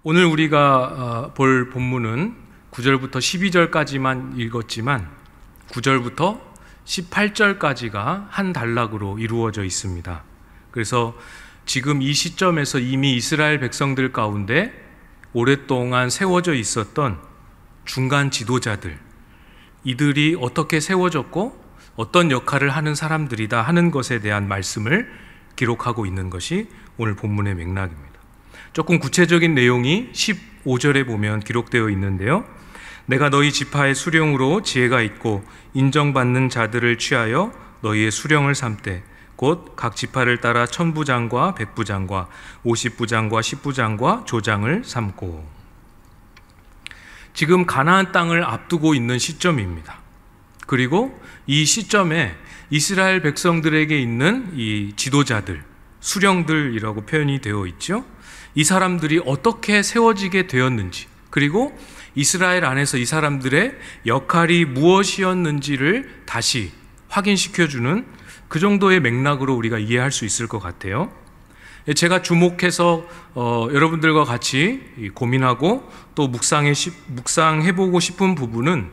오늘 우리가 볼 본문은 9절부터 12절까지만 읽었지만 9절부터 18절까지가 한 단락으로 이루어져 있습니다. 그래서 지금 이 시점에서 이미 이스라엘 백성들 가운데 오랫동안 세워져 있었던 중간 지도자들, 이들이 어떻게 세워졌고 어떤 역할을 하는 사람들이다 하는 것에 대한 말씀을 기록하고 있는 것이 오늘 본문의 맥락입니다. 조금 구체적인 내용이 15절에 보면 기록되어 있는데요. 내가 너희 지파의 수령으로 지혜가 있고 인정받는 자들을 취하여 너희의 수령을 삼되 곧 각 지파를 따라 1000부장과 100부장과 50부장과 10부장과 조장을 삼고. 지금 가나안 땅을 앞두고 있는 시점입니다. 그리고 이 시점에 이스라엘 백성들에게 있는 이 지도자들, 수령들이라고 표현이 되어 있죠. 이 사람들이 어떻게 세워지게 되었는지, 그리고 이스라엘 안에서 이 사람들의 역할이 무엇이었는지를 다시 확인시켜주는 그 정도의 맥락으로 우리가 이해할 수 있을 것 같아요. 제가 주목해서 여러분들과 같이 고민하고 또 묵상해보고 싶은 부분은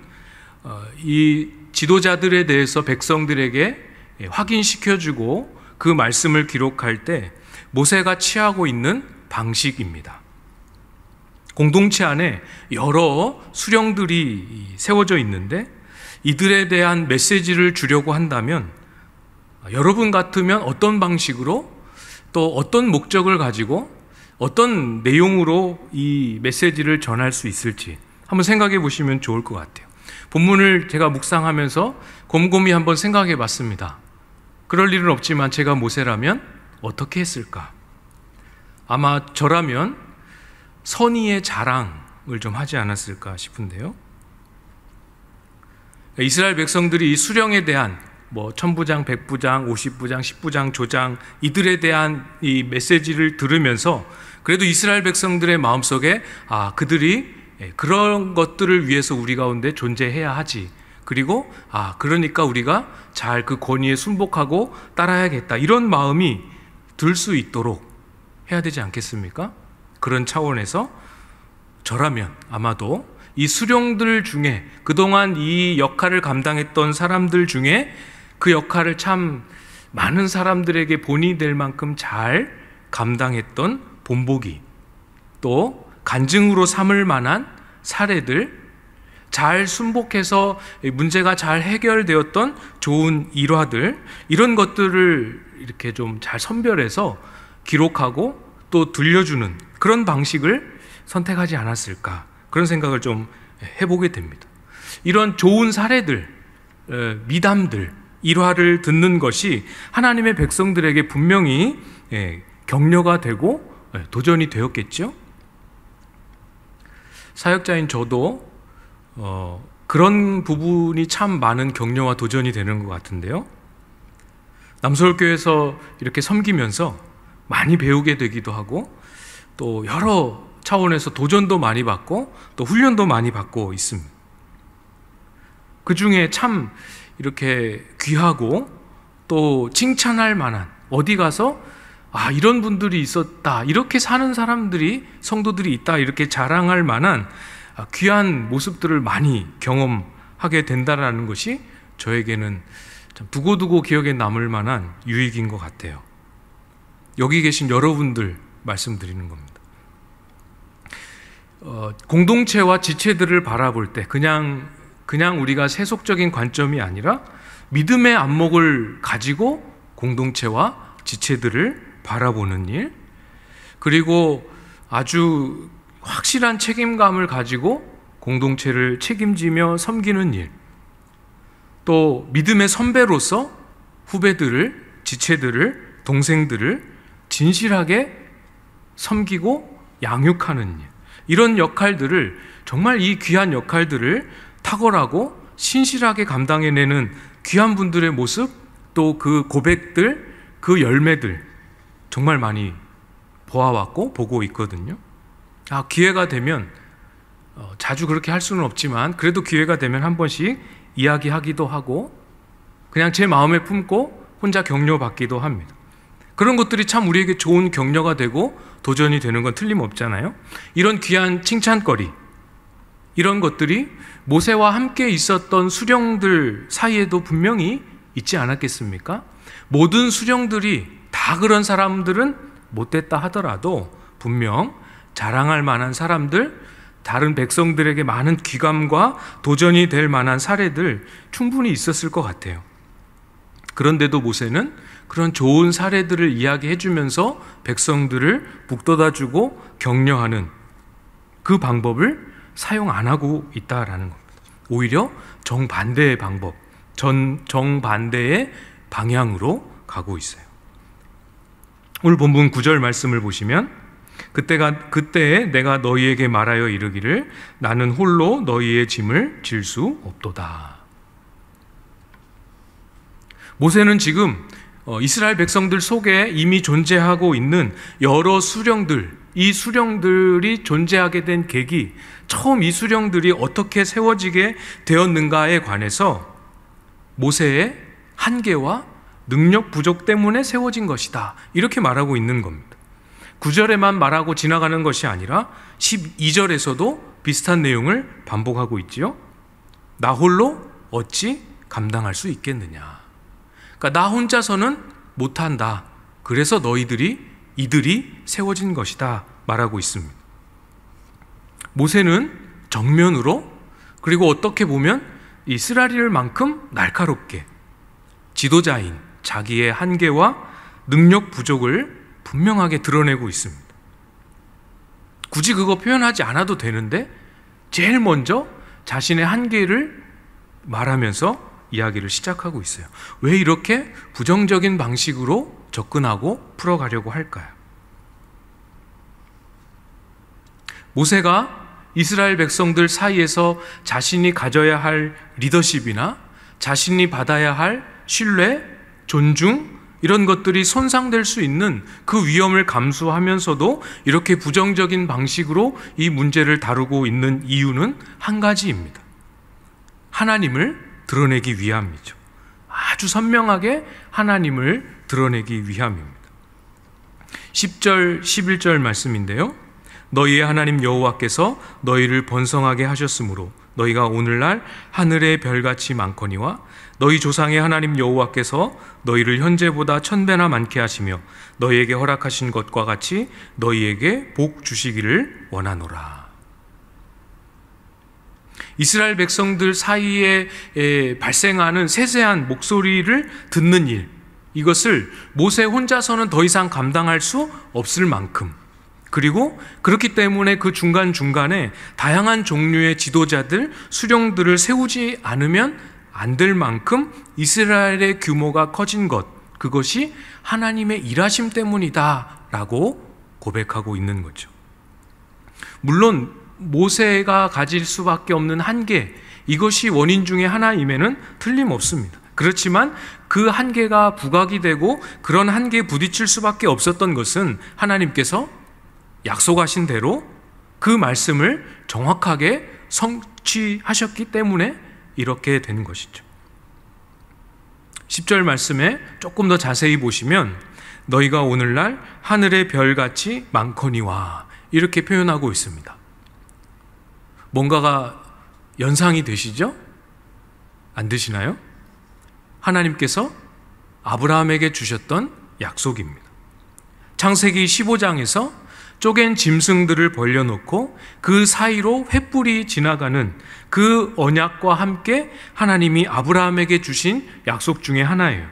이 지도자들에 대해서 백성들에게 확인시켜주고 그 말씀을 기록할 때 모세가 취하고 있는 방식입니다. 공동체 안에 여러 수령들이 세워져 있는데 이들에 대한 메시지를 주려고 한다면 여러분 같으면 어떤 방식으로 또 어떤 목적을 가지고 어떤 내용으로 이 메시지를 전할 수 있을지 한번 생각해 보시면 좋을 것 같아요. 본문을 제가 묵상하면서 곰곰이 한번 생각해 봤습니다. 그럴 일은 없지만 제가 모세라면 어떻게 했을까? 아마 저라면 선의의 자랑을 좀 하지 않았을까 싶은데요. 이스라엘 백성들이 이 수령에 대한 1000부장, 100부장, 50부장, 10부장, 조장 이들에 대한 이 메시지를 들으면서 그래도 이스라엘 백성들의 마음속에 그들이 그런 것들을 위해서 우리 가운데 존재해야 하지. 그리고 그러니까 우리가 잘 그 권위에 순복하고 따라야겠다. 이런 마음이 들 수 있도록 해야 되지 않겠습니까? 그런 차원에서 저라면 아마도 이 수령들 중에 그동안 이 역할을 감당했던 사람들 중에 그 역할을 참 많은 사람들에게 본이 될 만큼 잘 감당했던 본보기, 또 간증으로 삼을 만한 사례들, 잘 순복해서 문제가 잘 해결되었던 좋은 일화들, 이런 것들을 이렇게 좀 잘 선별해서 기록하고 또 들려주는 그런 방식을 선택하지 않았을까, 그런 생각을 좀 해보게 됩니다. 이런 좋은 사례들, 미담들, 일화를 듣는 것이 하나님의 백성들에게 분명히 격려가 되고 도전이 되었겠죠. 사역자인 저도 그런 부분이 참 많은 격려와 도전이 되는 것 같은데요. 남서울교회에서 이렇게 섬기면서 많이 배우게 되기도 하고 또 여러 차원에서 도전도 많이 받고 또 훈련도 많이 받고 있습니다. 그 중에 참 이렇게 귀하고 또 칭찬할 만한, 어디 가서 이런 분들이 있었다, 이렇게 사는 사람들이, 성도들이 있다, 이렇게 자랑할 만한 귀한 모습들을 많이 경험하게 된다는 것이 저에게는 참 두고두고 기억에 남을 만한 유익인 것 같아요. 여기 계신 여러분들 말씀드리는 겁니다. 공동체와 지체들을 바라볼 때 그냥 우리가 세속적인 관점이 아니라 믿음의 안목을 가지고 공동체와 지체들을 바라보는 일, 그리고 아주 확실한 책임감을 가지고 공동체를 책임지며 섬기는 일, 또 믿음의 선배로서 후배들을, 지체들을, 동생들을 진실하게 섬기고 양육하는 일, 이런 역할들을, 정말 이 귀한 역할들을 탁월하고 신실하게 감당해내는 귀한 분들의 모습, 또 그 고백들, 그 열매들 정말 많이 보아왔고 보고 있거든요. 기회가 되면 자주 그렇게 할 수는 없지만 그래도 기회가 되면 한 번씩 이야기하기도 하고 그냥 제 마음에 품고 혼자 격려받기도 합니다. 그런 것들이 참 우리에게 좋은 격려가 되고 도전이 되는 건 틀림없잖아요. 이런 귀한 칭찬거리, 이런 것들이 모세와 함께 있었던 수령들 사이에도 분명히 있지 않았겠습니까? 모든 수령들이 다 그런 사람들은 못됐다 하더라도 분명 자랑할 만한 사람들, 다른 백성들에게 많은 귀감과 도전이 될 만한 사례들 충분히 있었을 것 같아요. 그런데도 모세는 그런 좋은 사례들을 이야기해 주면서 백성들을 북돋아주고 격려하는 그 방법을 사용 안 하고 있다라는 겁니다. 오히려 정반대의 방법, 정반대의 방향으로 가고 있어요. 오늘 본문 9절 말씀을 보시면 그때에 내가 너희에게 말하여 이르기를 나는 홀로 너희의 짐을 질 수 없도다. 모세는 지금 이스라엘 백성들 속에 이미 존재하고 있는 여러 수령들, 이 수령들이 존재하게 된 계기, 처음 이 수령들이 어떻게 세워지게 되었는가에 관해서 모세의 한계와 능력 부족 때문에 세워진 것이다, 이렇게 말하고 있는 겁니다. 9절에만 말하고 지나가는 것이 아니라 12절에서도 비슷한 내용을 반복하고 있지요. 나 홀로 어찌 감당할 수 있겠느냐. 그러니까 나 혼자서는 못한다. 그래서 이들이 세워진 것이다 말하고 있습니다. 모세는 정면으로, 그리고 어떻게 보면 이 쓰라릴만큼 날카롭게 지도자인 자기의 한계와 능력 부족을 분명하게 드러내고 있습니다. 굳이 그거 표현하지 않아도 되는데 제일 먼저 자신의 한계를 말하면서 이야기를 시작하고 있어요. 왜 이렇게 부정적인 방식으로 접근하고 풀어가려고 할까요? 모세가 이스라엘 백성들 사이에서 자신이 가져야 할 리더십이나 자신이 받아야 할 신뢰, 존중, 이런 것들이 손상될 수 있는 그 위험을 감수하면서도 이렇게 부정적인 방식으로 이 문제를 다루고 있는 이유는 한 가지입니다. 하나님을 드러내기 위함이죠. 아주 선명하게 하나님을 드러내기 위함입니다. 10절, 11절 말씀인데요. 너희의 하나님 여호와께서 너희를 번성하게 하셨으므로 너희가 오늘날 하늘의 별같이 많거니와 너희 조상의 하나님 여호와께서 너희를 현재보다 1000배나 많게 하시며 너희에게 허락하신 것과 같이 너희에게 복 주시기를 원하노라. 이스라엘 백성들 사이에 발생하는 세세한 목소리를 듣는 일, 이것을 모세 혼자서는 더 이상 감당할 수 없을 만큼, 그리고 그렇기 때문에 그 중간중간에 다양한 종류의 지도자들, 수령들을 세우지 않으면 안 될 만큼 이스라엘의 규모가 커진 것, 그것이 하나님의 일하심 때문이다 라고 고백하고 있는 거죠. 물론 모세가 가질 수밖에 없는 한계, 이것이 원인 중에 하나임에는 틀림없습니다. 그렇지만 그 한계가 부각이 되고 그런 한계에 부딪힐 수밖에 없었던 것은 하나님께서 약속하신 대로 그 말씀을 정확하게 성취하셨기 때문에 이렇게 된 것이죠. 10절 말씀에 조금 더 자세히 보시면 너희가 오늘날 하늘의 별같이 많거니와 이렇게 표현하고 있습니다. 뭔가가 연상이 되시죠? 안 되시나요? 하나님께서 아브라함에게 주셨던 약속입니다. 창세기 15장에서 쪼갠 짐승들을 벌려놓고 그 사이로 횃불이 지나가는 그 언약과 함께 하나님이 아브라함에게 주신 약속 중에 하나예요.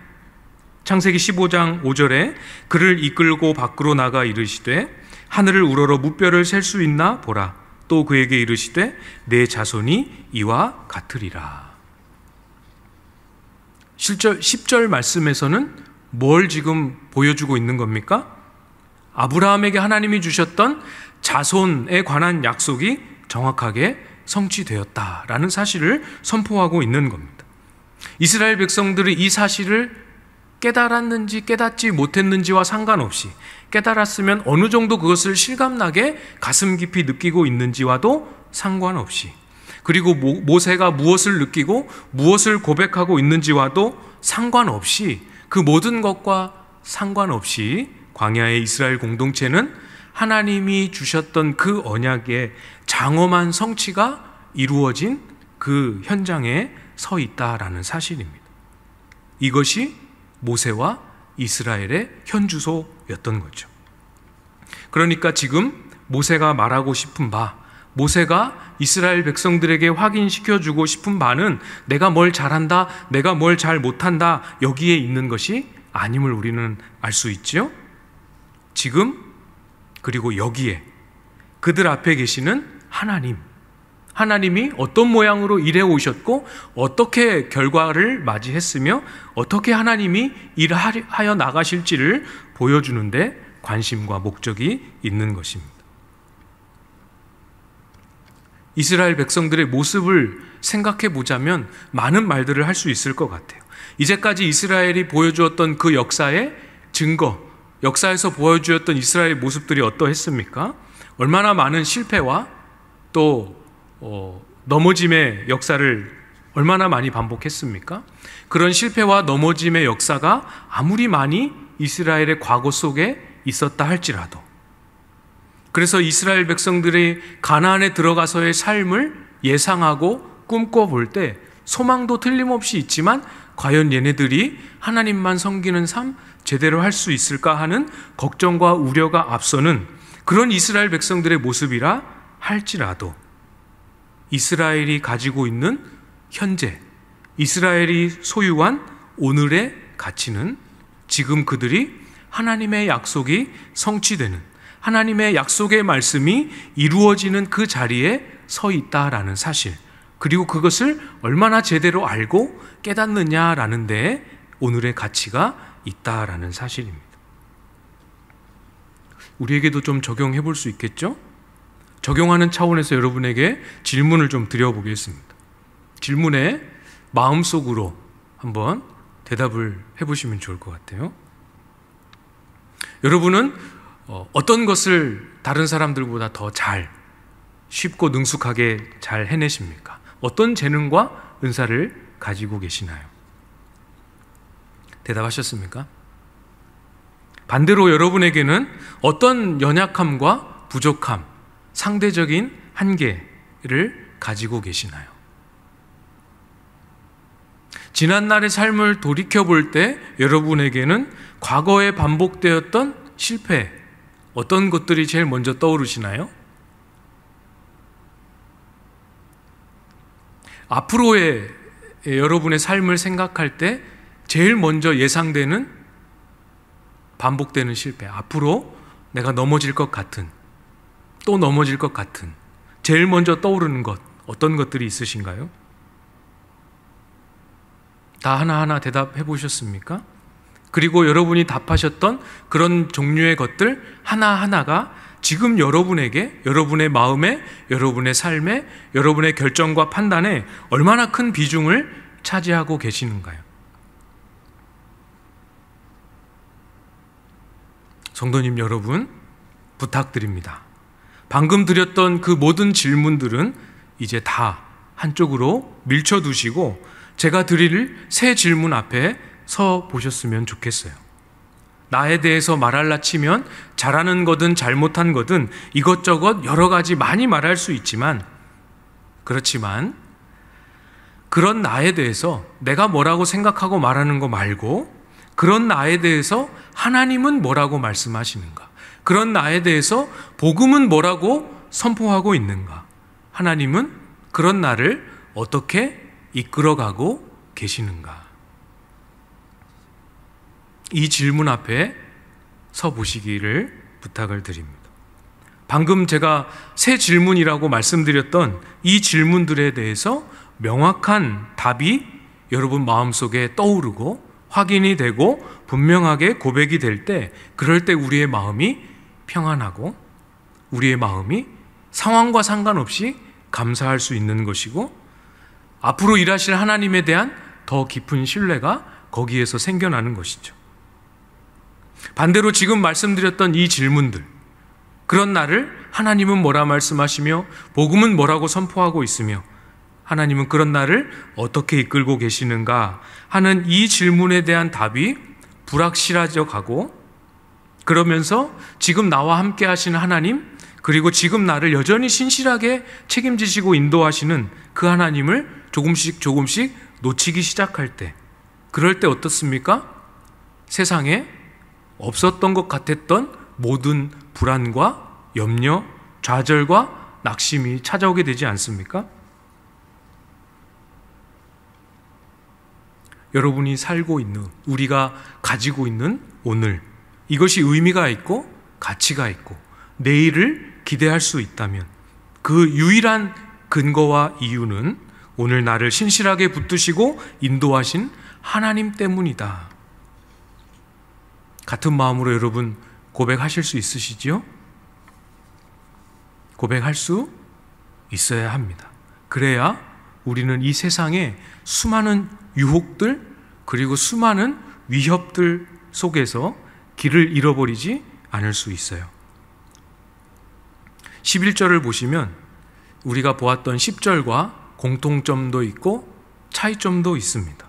창세기 15장 5절에 그를 이끌고 밖으로 나가 이르시되 하늘을 우러러 무뼈를 셀 수 있나 보라. 또 그에게 이르시되 내 자손이 이와 같으리라. 10절 말씀에서는 뭘 지금 보여주고 있는 겁니까? 아브라함에게 하나님이 주셨던 자손에 관한 약속이 정확하게 성취되었다라는 사실을 선포하고 있는 겁니다. 이스라엘 백성들이 이 사실을 깨달았는지 깨닫지 못했는지와 상관없이, 깨달았으면 어느 정도 그것을 실감나게 가슴 깊이 느끼고 있는지와도 상관없이, 그리고 모세가 무엇을 느끼고 무엇을 고백하고 있는지와도 상관없이 그 모든 것과 상관없이 광야의 이스라엘 공동체는 하나님이 주셨던 그 언약의 장엄한 성취가 이루어진 그 현장에 서 있다라는 사실입니다. 이것이 모세와 이스라엘의 현주소였던 거죠. 그러니까 지금 모세가 말하고 싶은 바, 모세가 이스라엘 백성들에게 확인시켜주고 싶은 바는 내가 뭘 잘한다, 내가 뭘 잘 못한다, 여기에 있는 것이 아님을 우리는 알 수 있죠. 지금 그리고 여기에 그들 앞에 계시는 하나님이 어떤 모양으로 일해 오셨고 어떻게 결과를 맞이했으며 어떻게 하나님이 일하여 나가실지를 보여주는데 관심과 목적이 있는 것입니다. 이스라엘 백성들의 모습을 생각해 보자면 많은 말들을 할 수 있을 것 같아요. 이제까지 이스라엘이 보여주었던 그 역사의 증거, 역사에서 보여주었던 이스라엘의 모습들이 어떠했습니까? 얼마나 많은 실패와 또 넘어짐의 역사를 얼마나 많이 반복했습니까? 그런 실패와 넘어짐의 역사가 아무리 많이 이스라엘의 과거 속에 있었다 할지라도, 그래서 이스라엘 백성들이 가나안에 들어가서의 삶을 예상하고 꿈꿔볼 때 소망도 틀림없이 있지만 과연 얘네들이 하나님만 섬기는 삶 제대로 할 수 있을까 하는 걱정과 우려가 앞서는 그런 이스라엘 백성들의 모습이라 할지라도 이스라엘이 가지고 있는 현재, 이스라엘이 소유한 오늘의 가치는 지금 그들이 하나님의 약속이 성취되는, 하나님의 약속의 말씀이 이루어지는 그 자리에 서 있다라는 사실, 그리고 그것을 얼마나 제대로 알고 깨닫느냐라는 데에 오늘의 가치가 있다라는 사실입니다. 우리에게도 좀 적용해 볼 수 있겠죠? 적용하는 차원에서 여러분에게 질문을 좀 드려보겠습니다. 질문에 마음속으로 한번 대답을 해보시면 좋을 것 같아요. 여러분은 어떤 것을 다른 사람들보다 더 쉽고 능숙하게 잘 해내십니까? 어떤 재능과 은사를 가지고 계시나요? 대답하셨습니까? 반대로 여러분에게는 어떤 연약함과 부족함, 상대적인 한계를 가지고 계시나요? 지난날의 삶을 돌이켜볼 때 여러분에게는 과거에 반복되었던 실패, 어떤 것들이 제일 먼저 떠오르시나요? 앞으로의 여러분의 삶을 생각할 때 제일 먼저 예상되는 반복되는 실패, 앞으로 내가 넘어질 것 같은, 또 넘어질 것 같은, 제일 먼저 떠오르는 것, 어떤 것들이 있으신가요? 다 하나하나 대답해 보셨습니까? 그리고 여러분이 답하셨던 그런 종류의 것들 하나하나가 지금 여러분에게, 여러분의 마음에, 여러분의 삶에, 여러분의 결정과 판단에 얼마나 큰 비중을 차지하고 계시는가요? 성도님 여러분, 부탁드립니다. 방금 드렸던 그 모든 질문들은 이제 다 한쪽으로 밀쳐두시고 제가 드릴 새 질문 앞에 서 보셨으면 좋겠어요. 나에 대해서 말할라 치면 잘하는 거든 잘못한 거든 이것저것 여러 가지 많이 말할 수 있지만, 그렇지만 그런 나에 대해서 내가 뭐라고 생각하고 말하는 거 말고 그런 나에 대해서 하나님은 뭐라고 말씀하시는가, 그런 나에 대해서 복음은 뭐라고 선포하고 있는가, 하나님은 그런 나를 어떻게 이끌어가고 계시는가, 이 질문 앞에 서 보시기를 부탁을 드립니다. 방금 제가 새 질문이라고 말씀드렸던 이 질문들에 대해서 명확한 답이 여러분 마음속에 떠오르고 확인이 되고 분명하게 고백이 될 때, 그럴 때 우리의 마음이 평안하고 우리의 마음이 상황과 상관없이 감사할 수 있는 것이고, 앞으로 일하실 하나님에 대한 더 깊은 신뢰가 거기에서 생겨나는 것이죠. 반대로 지금 말씀드렸던 이 질문들, 그런 나를 하나님은 뭐라 말씀하시며 복음은 뭐라고 선포하고 있으며 하나님은 그런 나를 어떻게 이끌고 계시는가 하는 이 질문에 대한 답이 불확실해져 가고, 그러면서 지금 나와 함께 하시는 하나님, 그리고 지금 나를 여전히 신실하게 책임지시고 인도하시는 그 하나님을 조금씩 놓치기 시작할 때, 그럴 때 어떻습니까? 세상에 없었던 것 같았던 모든 불안과 염려, 좌절과 낙심이 찾아오게 되지 않습니까? 여러분이 살고 있는, 우리가 가지고 있는 오늘, 이것이 의미가 있고 가치가 있고 내일을 기대할 수 있다면 그 유일한 근거와 이유는 오늘 나를 신실하게 붙드시고 인도하신 하나님 때문이다. 같은 마음으로 여러분 고백하실 수 있으시지요? 고백할 수 있어야 합니다. 그래야 우리는 이 세상에 수많은 유혹들, 그리고 수많은 위협들 속에서 길을 잃어버리지 않을 수 있어요. 11절을 보시면 우리가 보았던 10절과 공통점도 있고 차이점도 있습니다.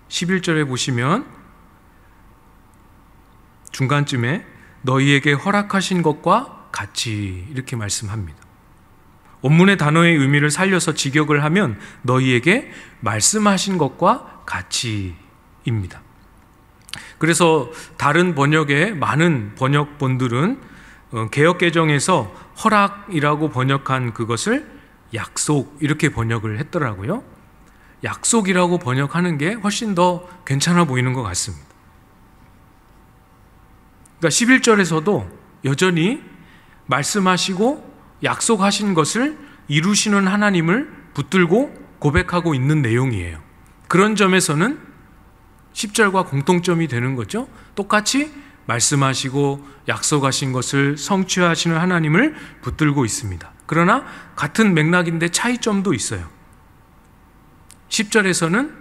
11절에 보시면 중간쯤에 너희에게 허락하신 것과 같이 이렇게 말씀합니다. 원문의 단어의 의미를 살려서 직역을 하면 너희에게 말씀하신 것과 같이입니다. 그래서 다른 번역의 많은 번역본들은 개역개정에서 허락이라고 번역한 그것을 약속 이렇게 번역을 했더라고요. 약속이라고 번역하는 게 훨씬 더 괜찮아 보이는 것 같습니다. 그러니까 11절에서도 여전히 말씀하시고 약속하신 것을 이루시는 하나님을 붙들고 고백하고 있는 내용이에요. 그런 점에서는 10절과 공통점이 되는 거죠. 똑같이 말씀하시고 약속하신 것을 성취하시는 하나님을 붙들고 있습니다. 그러나 같은 맥락인데 차이점도 있어요. 10절에서는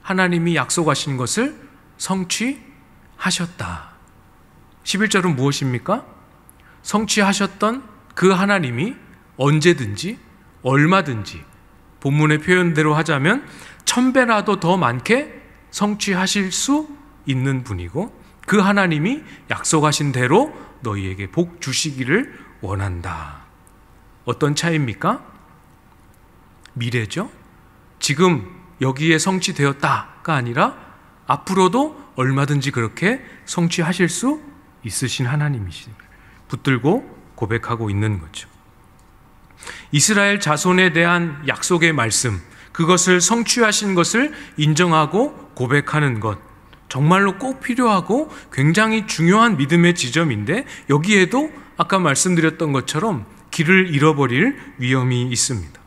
하나님이 약속하신 것을 성취하셨다. 11절은 무엇입니까? 성취하셨던 그 하나님이 언제든지 얼마든지 본문의 표현대로 하자면 1000배라도 더 많게 성취하실 수 있는 분이고 그 하나님이 약속하신 대로 너희에게 복 주시기를 원한다. 어떤 차이입니까? 미래죠. 지금 여기에 성취되었다가 아니라 앞으로도 얼마든지 그렇게 성취하실 수 있으신 하나님이신 붙들고 고백하고 있는 거죠. 이스라엘 자손에 대한 약속의 말씀, 그것을 성취하신 것을 인정하고 고백하는 것, 정말로 꼭 필요하고 굉장히 중요한 믿음의 지점인데 여기에도 아까 말씀드렸던 것처럼 길을 잃어버릴 위험이 있습니다.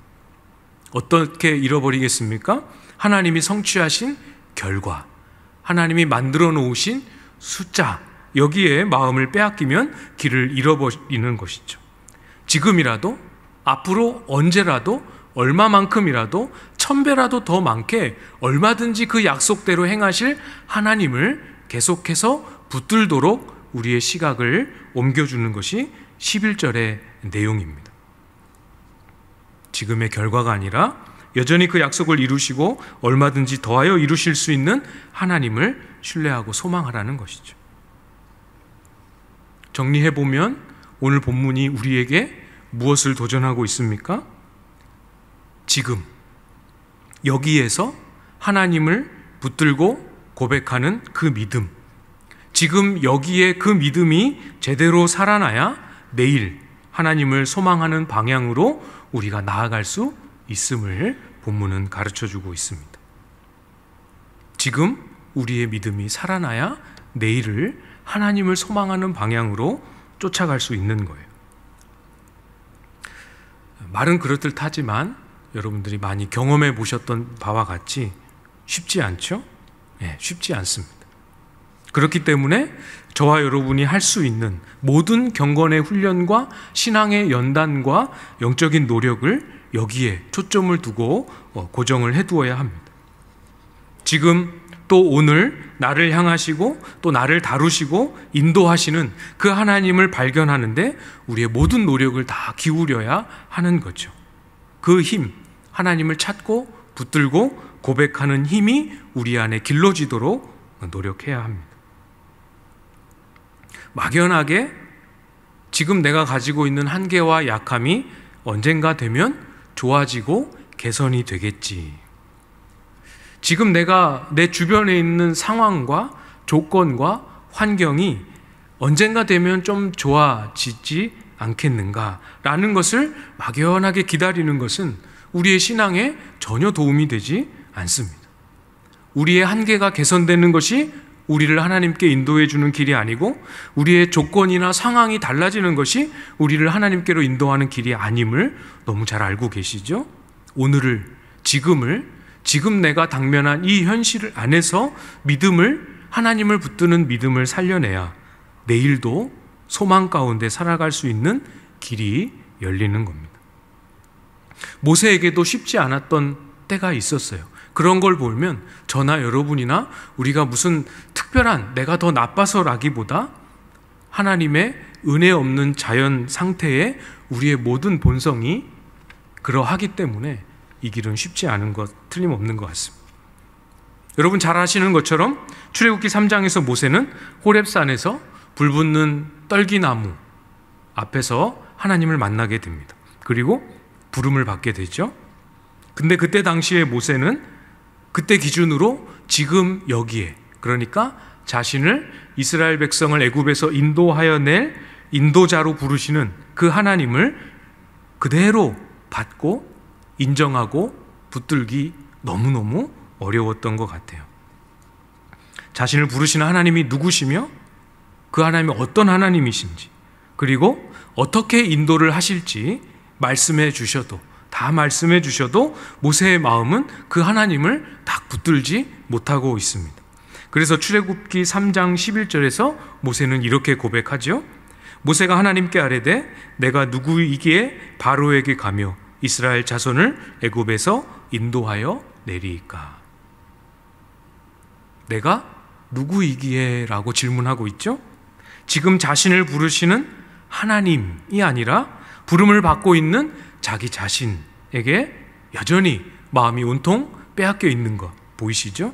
어떻게 잃어버리겠습니까? 하나님이 성취하신 결과, 하나님이 만들어 놓으신 숫자, 여기에 마음을 빼앗기면 길을 잃어버리는 것이죠. 지금이라도, 앞으로 언제라도, 얼마만큼이라도 1000배라도 더 많게 얼마든지 그 약속대로 행하실 하나님을 계속해서 붙들도록 우리의 시각을 옮겨주는 것이 11절의 내용입니다. 지금의 결과가 아니라 여전히 그 약속을 이루시고 얼마든지 더하여 이루실 수 있는 하나님을 신뢰하고 소망하라는 것이죠. 정리해보면 오늘 본문이 우리에게 무엇을 도전하고 있습니까? 지금 여기에서 하나님을 붙들고 고백하는 그 믿음, 지금 여기에 그 믿음이 제대로 살아나야 내일 하나님을 소망하는 방향으로 우리가 나아갈 수 있음을 본문은 가르쳐주고 있습니다. 지금 우리의 믿음이 살아나야 내일을 하나님을 소망하는 방향으로 쫓아갈 수 있는 거예요. 말은 그렇듯 하지만 여러분들이 많이 경험해 보셨던 바와 같이 쉽지 않죠? 네, 쉽지 않습니다. 그렇기 때문에 저와 여러분이 할 수 있는 모든 경건의 훈련과 신앙의 연단과 영적인 노력을 여기에 초점을 두고 고정을 해두어야 합니다. 지금 또 오늘 나를 향하시고 또 나를 다루시고 인도하시는 그 하나님을 발견하는데 우리의 모든 노력을 다 기울여야 하는 거죠. 그 힘, 하나님을 찾고 붙들고 고백하는 힘이 우리 안에 길러지도록 노력해야 합니다. 막연하게 지금 내가 가지고 있는 한계와 약함이 언젠가 되면 좋아지고 개선이 되겠지. 지금 내가 내 주변에 있는 상황과 조건과 환경이 언젠가 되면 좀 좋아지지 않겠는가라는 것을 막연하게 기다리는 것은 우리의 신앙에 전혀 도움이 되지 않습니다. 우리의 한계가 개선되는 것이 우리를 하나님께 인도해 주는 길이 아니고, 우리의 조건이나 상황이 달라지는 것이 우리를 하나님께로 인도하는 길이 아님을 너무 잘 알고 계시죠? 오늘을, 지금 내가 당면한 이 현실 안에서 하나님을 붙드는 믿음을 살려내야 내일도 소망 가운데 살아갈 수 있는 길이 열리는 겁니다. 모세에게도 쉽지 않았던 때가 있었어요. 그런 걸 보면 저나 여러분이나 우리가 무슨 특별한, 내가 더 나빠서라기보다 하나님의 은혜 없는 자연 상태에 우리의 모든 본성이 그러하기 때문에 이 길은 쉽지 않은 것 틀림없는 것 같습니다. 여러분 잘 아시는 것처럼 출애굽기 3장에서 모세는 호렙산에서 불붙는 떨기나무 앞에서 하나님을 만나게 됩니다. 그리고 부름을 받게 되죠. 근데 그때 당시에 모세는 그때 기준으로 지금 여기에, 그러니까 자신을 이스라엘 백성을 애굽에서 인도하여 낼 인도자로 부르시는 그 하나님을 그대로 받고 인정하고 붙들기 너무너무 어려웠던 것 같아요. 자신을 부르시는 하나님이 누구시며 그 하나님이 어떤 하나님이신지, 그리고 어떻게 인도를 하실지 다 말씀해 주셔도 모세의 마음은 그 하나님을 딱 붙들지 못하고 있습니다. 그래서 출애굽기 3장 11절에서 모세는 이렇게 고백하죠. 모세가 하나님께 아뢰되 내가 누구이기에 바로에게 가며 이스라엘 자손을 애굽에서 인도하여 내리이까. 내가 누구이기에 라고 질문하고 있죠. 지금 자신을 부르시는 하나님이 아니라 부름을 받고 있는 자기 자신에게 여전히 마음이 온통 빼앗겨 있는 거 보이시죠?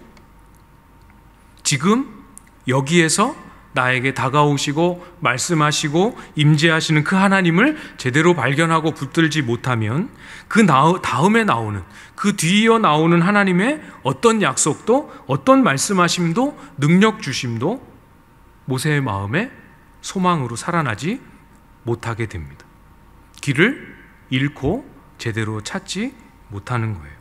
지금 여기에서 나에게 다가오시고 말씀하시고 임재하시는 그 하나님을 제대로 발견하고 붙들지 못하면 그 다음에 나오는, 그 뒤이어 나오는 하나님의 어떤 약속도, 어떤 말씀하심도, 능력 주심도 모세의 마음에 소망으로 살아나지 못하게 됩니다. 길을 잃고 제대로 찾지 못하는 거예요.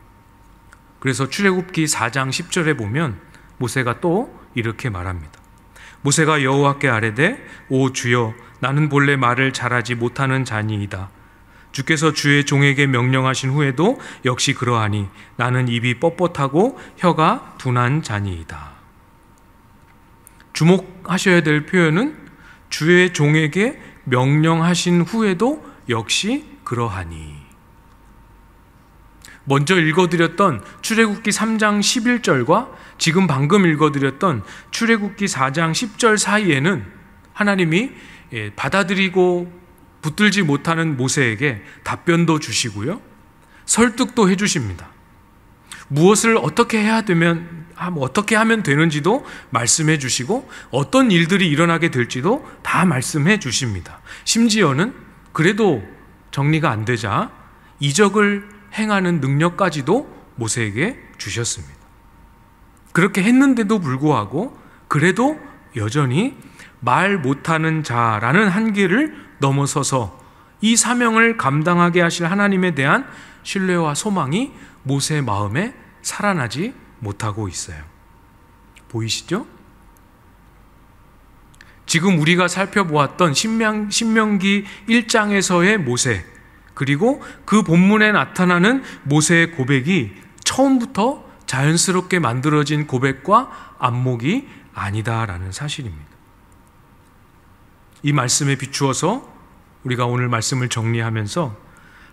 그래서 출애굽기 4장 10절에 보면 모세가 또 이렇게 말합니다. 모세가 여호와께 아뢰되 오 주여 나는 본래 말을 잘하지 못하는 자니이다. 주께서 주의 종에게 명령하신 후에도 역시 그러하니 나는 입이 뻣뻣하고 혀가 둔한 자니이다. 주목하셔야 될 표현은 주의 종에게 명령하신 후에도 역시 그러하니. 먼저 읽어드렸던 출애굽기 3장 11절과 지금 방금 읽어드렸던 출애굽기 4장 10절 사이에는 하나님이 받아들이고 붙들지 못하는 모세에게 답변도 주시고요, 설득도 해주십니다. 무엇을 어떻게 하면 되는지도 말씀해 주시고 어떤 일들이 일어나게 될지도 다 말씀해 주십니다. 심지어는 그래도 정리가 안 되자 이적을 행하는 능력까지도 모세에게 주셨습니다. 그렇게 했는데도 불구하고 그래도 여전히 말 못하는 자라는 한계를 넘어서서 이 사명을 감당하게 하실 하나님에 대한 신뢰와 소망이 모세의 마음에 살아나지 못하고 있어요. 보이시죠? 지금 우리가 살펴보았던 신명기 1장에서의 모세, 그리고 그 본문에 나타나는 모세의 고백이 처음부터 자연스럽게 만들어진 고백과 안목이 아니다라는 사실입니다. 이 말씀에 비추어서 우리가 오늘 말씀을 정리하면서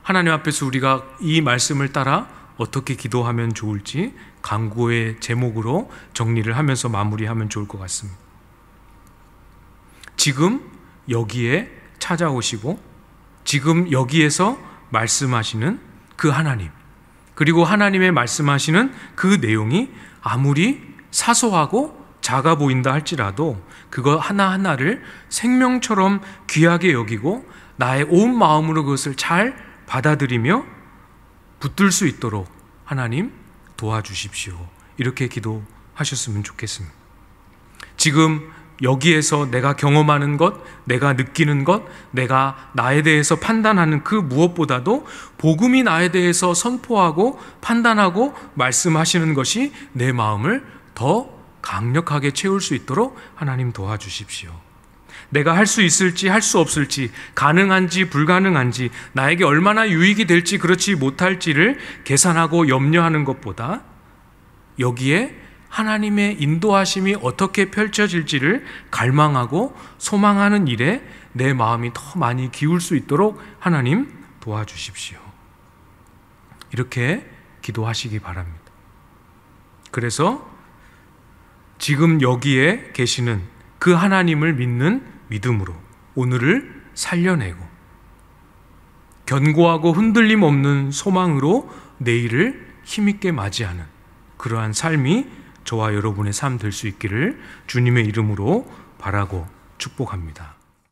하나님 앞에서 우리가 이 말씀을 따라 어떻게 기도하면 좋을지 간구의 제목으로 정리를 하면서 마무리하면 좋을 것 같습니다. 지금 여기에 찾아오시고 지금 여기에서 말씀하시는 그 하나님, 그리고 하나님의 말씀하시는 그 내용이 아무리 사소하고 작아 보인다 할지라도 그거 하나하나를 생명처럼 귀하게 여기고 나의 온 마음으로 그것을 잘 받아들이며 붙들 수 있도록 하나님 도와주십시오. 이렇게 기도하셨으면 좋겠습니다. 지금 여기에서 내가 경험하는 것, 내가 느끼는 것, 내가 나에 대해서 판단하는 그 무엇보다도 복음이 나에 대해서 선포하고 판단하고 말씀하시는 것이 내 마음을 더 강력하게 채울 수 있도록 하나님 도와주십시오. 내가 할 수 있을지 할 수 없을지, 가능한지 불가능한지, 나에게 얼마나 유익이 될지 그렇지 못할지를 계산하고 염려하는 것보다 여기에 하나님의 인도하심이 어떻게 펼쳐질지를 갈망하고 소망하는 일에 내 마음이 더 많이 기울 수 있도록 하나님 도와주십시오. 이렇게 기도하시기 바랍니다. 그래서 지금 여기에 계시는 그 하나님을 믿는 믿음으로 오늘을 살려내고 견고하고 흔들림 없는 소망으로 내일을 힘있게 맞이하는 그러한 삶이 저와 여러분의 삶 될 수 있기를 주님의 이름으로 바라고 축복합니다.